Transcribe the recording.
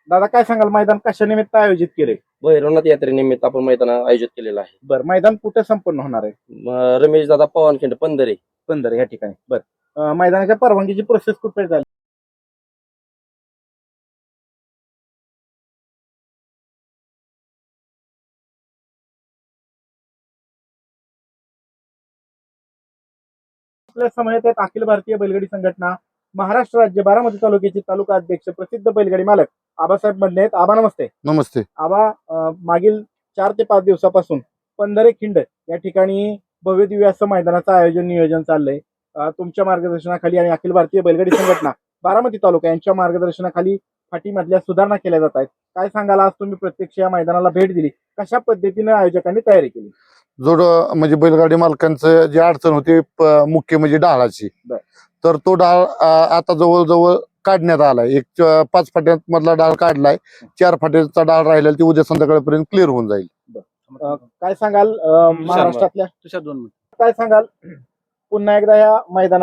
दादा काय सांगाल, मैदान कशा निमित्त आयोजित केले? भैरवनाथ यात्रेनिमित्त आपण मैदान आयोजित केलेलं आहे. बरं, मैदान कुठे संपन्न होणार आहे? रमेश दादा पवानखिंड पंधरे. पंधर या ठिकाणी. बरं, मैदानाच्या परवानगीची प्रोसेस कुठे झाली? आपल्या समयात आहेत अखिल भारतीय बैलगाडी संघटना महाराष्ट्र राज्य बारामती तालुक्याचे तालुका अध्यक्ष प्रसिद्ध बैलगाडी मालक आबासाहेब बंडे आहेत. आबा नमस्ते. नमस्ते. आबा, मागील 4 ते 5 दिवसापासून पंधरे खिंड या ठिकाणी भव्य दिव्य असं मैदानाचं आयोजन नियोजन चाललंय. तुमच्या मार्गदर्शनाखाली आणि अखिल भारतीय बैलगाडी संघटना बारामती तालुका यांच्या मार्गदर्शनाखाली फाटीमधल्या सुधारणा केल्या जात आहेत. काय सांगाल, आज तुम्ही प्रत्यक्ष या मैदानाला भेट दिली, कशा पद्धतीने आयोजकांनी तयारी केली? जोड म्हणजे बैलगाडी मालकांचं जी अडचण होती मुख्य म्हणजे डाळाची, तर तो डाळ आता जवळजवळ काढण्यात आलाय. एक 5 फाट्यात मधला डाळ काढलाय, 4 फाट्याचा डाळ राहिलेला ती उद्या संध्याकाळपर्यंत क्लिअर होऊन जाईल. काय सांगाल, महाराष्ट्रातल्या तुषार दोन काय सांगाल पुन्हा एकदा या मैदानात